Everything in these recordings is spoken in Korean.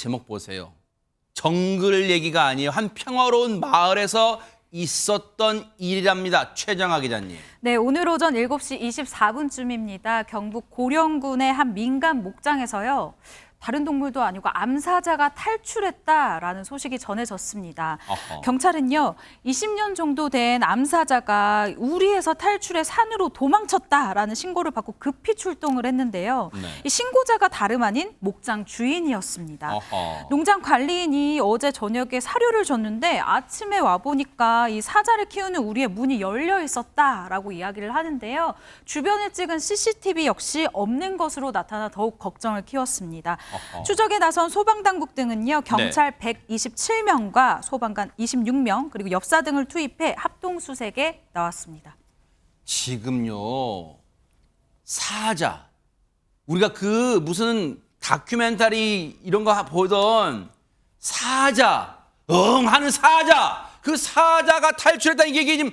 제목 보세요. 정글 얘기가 아니에요. 한 평화로운 마을에서 있었던 일이랍니다. 최정아 기자님. 네, 오늘 오전 7시 24분쯤입니다. 경북 고령군의 한 민간 목장에서요. 다른 동물도 아니고 암사자가 탈출했다라는 소식이 전해졌습니다. 어허. 경찰은요, 20년 정도 된 암사자가 우리에서 탈출해 산으로 도망쳤다라는 신고를 받고 급히 출동을 했는데요. 네. 이 신고자가 다름 아닌 목장 주인이었습니다. 어허. 농장 관리인이 어제 저녁에 사료를 줬는데 아침에 와보니까 이 사자를 키우는 우리의 문이 열려 있었다라고 이야기를 하는데요. 주변을 찍은 CCTV 역시 없는 것으로 나타나 더욱 걱정을 키웠습니다. 어허. 추적에 나선 소방당국 등은요. 경찰 127명과 소방관 26명 그리고 엽사 등을 투입해 합동수색에 나왔습니다. 지금요. 사자. 우리가 그 무슨 다큐멘터리 이런 거 보던 사자. 하는 사자. 그 사자가 탈출했다 이게 지금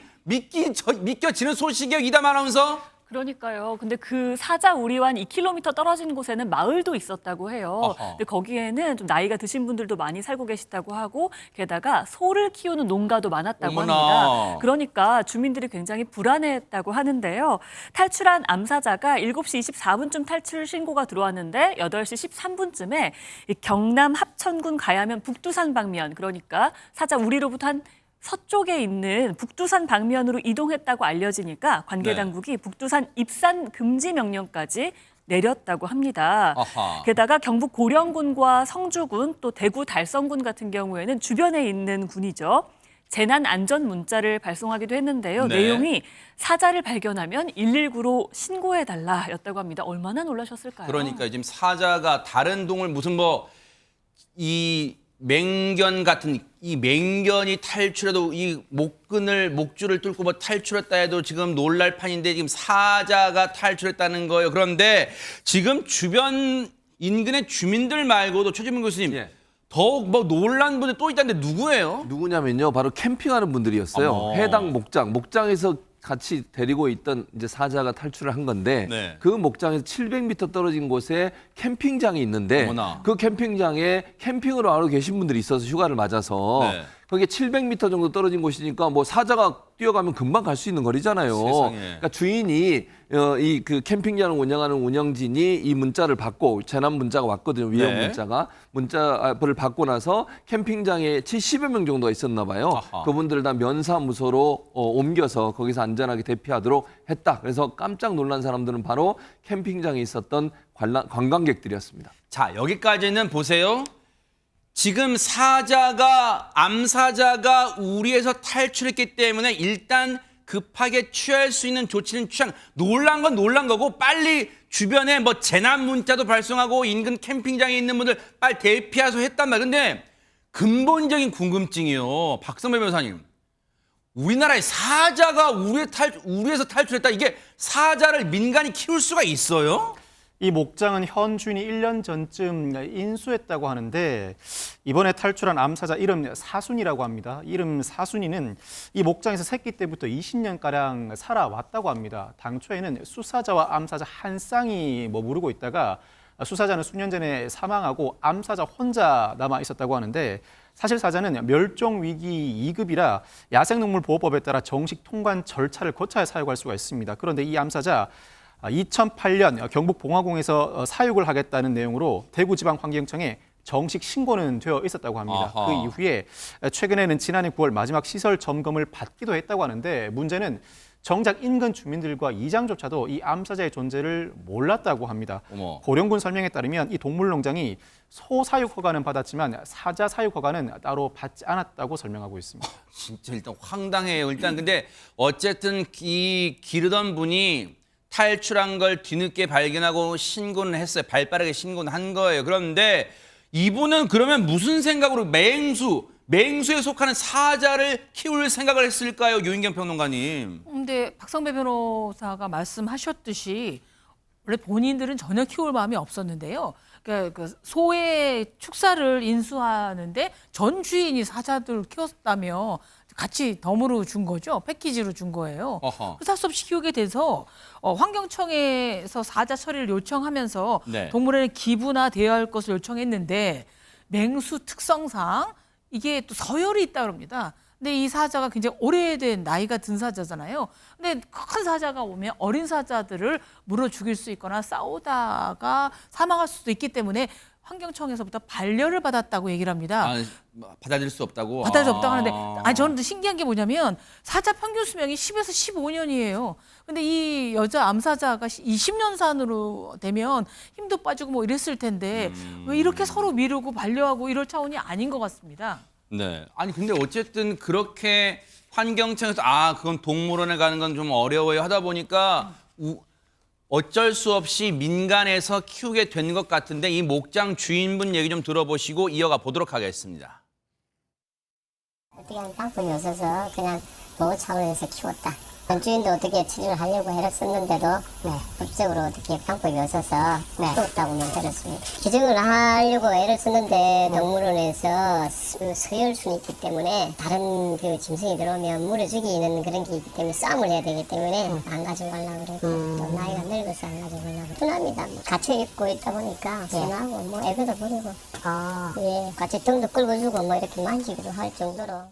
믿겨지는 소식이에요. 이담 아나운서. 그러니까요. 근데 그 사자 우리와 한 2km 떨어진 곳에는 마을도 있었다고 해요. 어허. 근데 거기에는 좀 나이가 드신 분들도 많이 살고 계시다고 하고 게다가 소를 키우는 농가도 많았다고 어머나. 합니다. 그러니까 주민들이 굉장히 불안해했다고 하는데요. 탈출한 암사자가 7시 24분쯤 탈출 신고가 들어왔는데 8시 13분쯤에 경남 합천군 가야면 북두산 방면 그러니까 사자 우리로부터 한 서쪽에 있는 북두산 방면으로 이동했다고 알려지니까 관계 당국이 북두산 입산 금지 명령까지 내렸다고 합니다. 아하. 게다가 경북 고령군과 성주군 또 대구 달성군 같은 경우에는 주변에 있는 군이죠. 재난 안전 문자를 발송하기도 했는데요. 네. 내용이 사자를 발견하면 119로 신고해달라였다고 합니다. 얼마나 놀라셨을까요? 그러니까 지금 사자가 다른 동물 무슨 이 맹견 같은 이 맹견이 탈출해도 이 목줄을 뚫고 탈출했다 해도 지금 놀랄 판인데 지금 사자가 탈출했다는 거예요. 그런데 지금 주변 인근의 주민들 말고도 최진문 교수님 예. 더욱 놀란 분이 또 있다는데 누구예요? 누구냐면요, 바로 캠핑하는 분들이었어요. 어머. 해당 목장에서 같이 데리고 있던 이제 사자가 탈출을 한 건데 네. 그 목장에서 700m 떨어진 곳에 캠핑장이 있는데 어머나. 그 캠핑장에 캠핑을 하러 계신 분들이 있어서 휴가를 맞아서 네. 거기에 700m 정도 떨어진 곳이니까 사자가 뛰어가면 금방 갈 수 있는 거리잖아요. 세상에. 그러니까 주인이 이 그 캠핑장을 운영하는 운영진이 이 문자를 받고 재난 문자가 왔거든요. 위험 네. 문자를 받고 나서 캠핑장에 70여 명 정도가 있었나 봐요. 아하. 그분들을 다 면사무소로 옮겨서 거기서 안전하게 대피하도록 했다. 그래서 깜짝 놀란 사람들은 바로 캠핑장에 있었던 관광객들이었습니다. 자, 여기까지는 보세요. 지금 암사자가 우리에서 탈출했기 때문에 일단 급하게 취할 수 있는 조치는 놀란 건 놀란 거고 빨리 주변에 재난 문자도 발송하고 인근 캠핑장에 있는 분들 빨리 대피하소 했단 말이에요. 근데 근본적인 궁금증이요. 박성배 변호사님. 우리나라의 사자가 우리에서 탈출했다. 이게 사자를 민간이 키울 수가 있어요? 이 목장은 현 주인이 1년 전쯤 인수했다고 하는데 이번에 탈출한 암사자 이름 사순이라고 합니다. 이름 사순이는 이 목장에서 새끼 때부터 20년가량 살아왔다고 합니다. 당초에는 수사자와 암사자 한 쌍이 머무르고 있다가 수사자는 수년 전에 사망하고 암사자 혼자 남아 있었다고 하는데 사실 사자는 멸종위기 2급이라 야생동물보호법에 따라 정식 통관 절차를 거쳐야 사육할 수가 있습니다. 그런데 이 암사자 2008년 경북 봉화공에서 사육을 하겠다는 내용으로 대구지방환경청에 정식 신고는 되어 있었다고 합니다. 아하. 그 이후에 최근에는 지난해 9월 마지막 시설 점검을 받기도 했다고 하는데 문제는 정작 인근 주민들과 이장조차도 이 암사자의 존재를 몰랐다고 합니다. 어머. 고령군 설명에 따르면 이 동물농장이 소 사육 허가는 받았지만 사자 사육 허가는 따로 받지 않았다고 설명하고 있습니다. 진짜 일단 황당해요. 일단 근데 어쨌든 이 기르던 분이 탈출한 걸 뒤늦게 발견하고 신고는 했어요. 발빠르게 신고는 한 거예요. 그런데 이분은 그러면 무슨 생각으로 맹수에 속하는 사자를 키울 생각을 했을까요? 유인경 평론가님. 근데 박성배 변호사가 말씀하셨듯이 원래 본인들은 전혀 키울 마음이 없었는데요. 그러니까 그 소의 축사를 인수하는데 전 주인이 사자들을 키웠다며 같이 덤으로 준 거죠. 패키지로 준 거예요. 어허. 그래서 할 수 없이 키우게 돼서 환경청에서 사자 처리를 요청하면서 네. 동물원에 기부나 대여할 것을 요청했는데 맹수 특성상 이게 또 서열이 있다 그럽니다. 근데 이 사자가 굉장히 오래된 나이가 든 사자잖아요. 근데 큰 사자가 오면 어린 사자들을 물어 죽일 수 있거나 싸우다가 사망할 수도 있기 때문에 환경청에서부터 반려를 받았다고 얘기를 합니다. 아, 받아들일 수 없다고? 받아들일 수 없다고 하는데 아니 저는 또 신기한 게 뭐냐면 사자 평균 수명이 10에서 15년이에요. 근데 이 여자 암사자가 20년 산으로 되면 힘도 빠지고 뭐 이랬을 텐데 왜 이렇게 서로 미루고 반려하고 이럴 차원이 아닌 것 같습니다. 네. 아니 근데 어쨌든 그렇게 환경청에서 그건 동물원에 가는 건 좀 어려워요 하다 보니까 어쩔 수 없이 민간에서 키우게 된 것 같은데 이 목장 주인분 얘기 좀 들어보시고 이어가 보도록 하겠습니다. 어떻게 하면 방법이 없어서 그냥 보호 차원에서 키웠다. 주인도 어떻게 치료를 하려고 애를 썼는데도 법적으로 어떻게 방법이 없어서 키웠다고만 들었습니다. 기증을 하려고 애를 썼는데 동물원에서 서열순이 있기 때문에 다른 그 짐승이 들어오면 물어 죽이는 그런 게 있기 때문에 싸움을 해야 되기 때문에 안 가지고 가려고 그러고 또 나이가 늙어서 안 가지고 가려고 순합니다. 갇혀 있고 있다 보니까 순하고 뭐 애교도 부리고 같이 등도 끌고주고 뭐 이렇게 만지기도 할 정도로.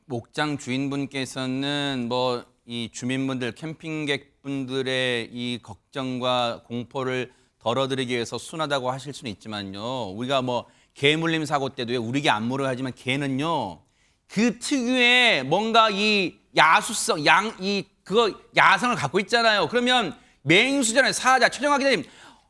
목장 주인분께서는 뭐 이 주민분들 캠핑객분들의 이 걱정과 공포를 덜어드리기 위해서 순하다고 하실 수는 있지만요. 우리가 뭐 개 물림 사고 때도 우리 개 안 물어야 하지만 개는요. 그 특유의 뭔가 이 야수성, 그거 야성을 갖고 있잖아요. 그러면 맹수잖아요. 사자. 최정화 기자님.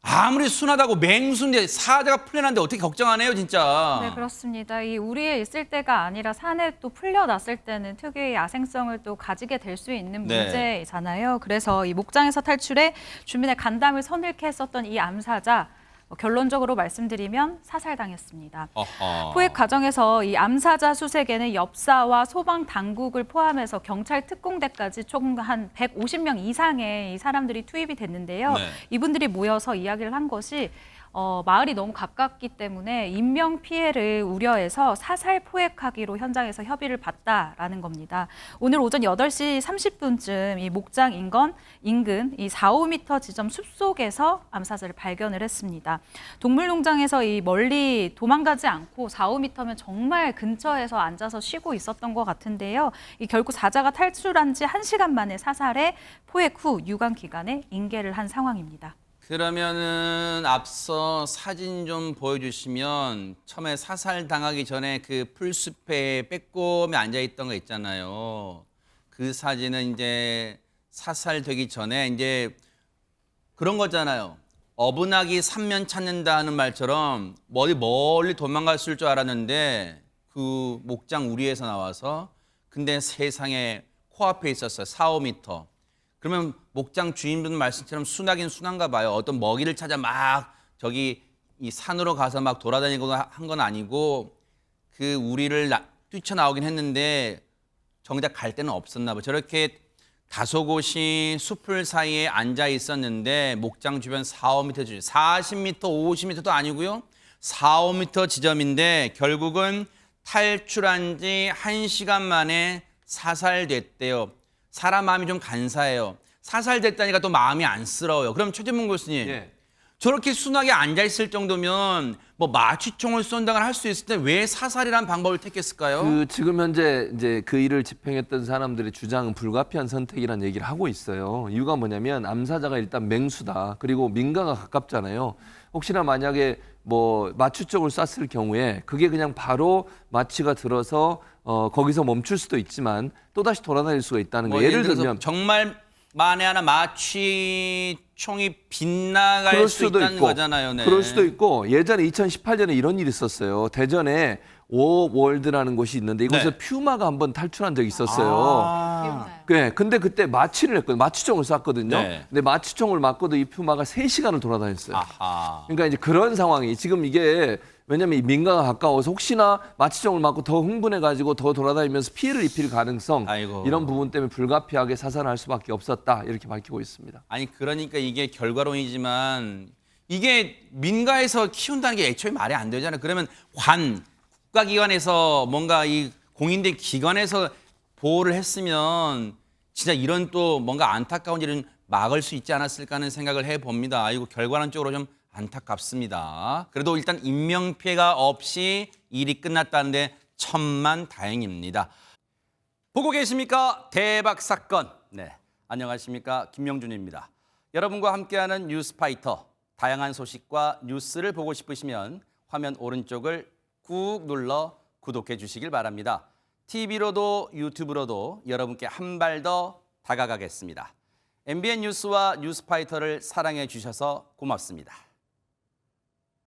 아무리 순하다고 맹수인데 사자가 풀려났는데 어떻게 걱정하네요, 진짜. 네, 그렇습니다. 이 우리에 있을 때가 아니라 산에 또 풀려났을 때는 특유의 야생성을 또 가지게 될 수 있는 네. 문제잖아요. 그래서 이 목장에서 탈출해 주민의 간담을 서늘케 했었던 이 암사자, 결론적으로 말씀드리면 사살당했습니다. 어허. 포획 과정에서 이 암사자 수색에는 엽사와 소방 당국을 포함해서 경찰 특공대까지 총 한 150명 이상의 이 사람들이 투입이 됐는데요. 네. 이분들이 모여서 이야기를 한 것이 마을이 너무 가깝기 때문에 인명 피해를 우려해서 사살 포획하기로 현장에서 협의를 봤다라는 겁니다. 오늘 오전 8시 30분쯤 이 목장 인근 이 4, 5m 지점 숲속에서 암사자를 발견을 했습니다. 동물농장에서 이 멀리 도망가지 않고 4, 5m면 정말 근처에서 앉아서 쉬고 있었던 것 같은데요. 이 결국 사자가 탈출한 지 1시간 만에 사살해 포획 후 유관 기관에 인계를 한 상황입니다. 그러면은 앞서 사진 좀 보여주시면 처음에 사살 당하기 전에 그 풀숲에 빼꼼히 앉아 있던 거 있잖아요. 그 사진은 이제 사살되기 전에 이제 그런 거잖아요. 어분하기 삼면 찾는다 하는 말처럼 멀리 도망갔을 줄 알았는데 그 목장 우리에서 나와서 근데 세상에 코앞에 있었어요. 4, 5m. 그러면 목장 주인분 말씀처럼 순하긴 순한가 봐요. 어떤 먹이를 찾아 막 저기 이 산으로 가서 막 돌아다니고 한 건 아니고 그 우리를 뛰쳐나오긴 했는데 정작 갈 데는 없었나 봐요. 저렇게 다소 곳이 숲을 사이에 앉아 있었는데 목장 주변 4, 5m 지점, 40m, 50m도 아니고요. 4, 5m 지점인데 결국은 탈출한 지 1시간 만에 사살됐대요. 사람 마음이 좀 간사해요. 사살됐다니까 또 마음이 안쓰러워요. 그럼 최재문 교수님, 예. 저렇게 순하게 앉아있을 정도면 뭐 마취총을 쏜다거나 할 수 있을 때 왜 사살이라는 방법을 택했을까요? 지금 현재 이제 그 일을 집행했던 사람들의 주장은 불가피한 선택이라는 얘기를 하고 있어요. 이유가 뭐냐면 암사자가 일단 맹수다. 그리고 민가가 가깝잖아요. 혹시나 만약에 뭐 마취총을 쐈을 경우에 그게 그냥 바로 마취가 들어서 거기서 멈출 수도 있지만 또다시 돌아다닐 수가 있다는 뭐 거예요. 예를 들면 정말 만에 하나 마취총이 빗나갈 그럴 수 수도 있다는 있고, 거잖아요. 네. 그럴 수도 있고 예전에 2018년에 이런 일이 있었어요. 대전에 오월드라는 곳이 있는데 이곳에 네. 퓨마가 한번 탈출한 적이 있었어요. 네, 근데 그때 마취를 했거든요. 마취총을 쐈거든요. 네. 근데 마취총을 맞고도 이 퓨마가 3시간을 돌아다녔어요. 아하. 그러니까 이제 그런 상황이 지금 이게 왜냐하면 이 민가가 가까워서 혹시나 마취총을 맞고 더 흥분해가지고 더 돌아다니면서 피해를 입힐 가능성 아이고. 이런 부분 때문에 불가피하게 사살할 수밖에 없었다 이렇게 밝히고 있습니다. 아니 그러니까 이게 결과론이지만 이게 민가에서 키운다는 게 애초에 말이 안 되잖아요. 그러면 국가기관에서 뭔가 이 공인된 기관에서 보호를 했으면 진짜 이런 또 뭔가 안타까운 일은 막을 수 있지 않았을까 하는 생각을 해봅니다. 아이고 결과론적으로 좀 안타깝습니다. 그래도 일단 인명피해가 없이 일이 끝났다는데 천만 다행입니다. 보고 계십니까? 대박 사건. 네, 안녕하십니까? 김명준입니다. 여러분과 함께하는 뉴스파이터. 다양한 소식과 뉴스를 보고 싶으시면 화면 오른쪽을 꾹 눌러 구독해 주시길 바랍니다. TV로도 유튜브로도 여러분께 한 발 더 다가가겠습니다. MBN 뉴스와 뉴스파이터를 사랑해 주셔서 고맙습니다.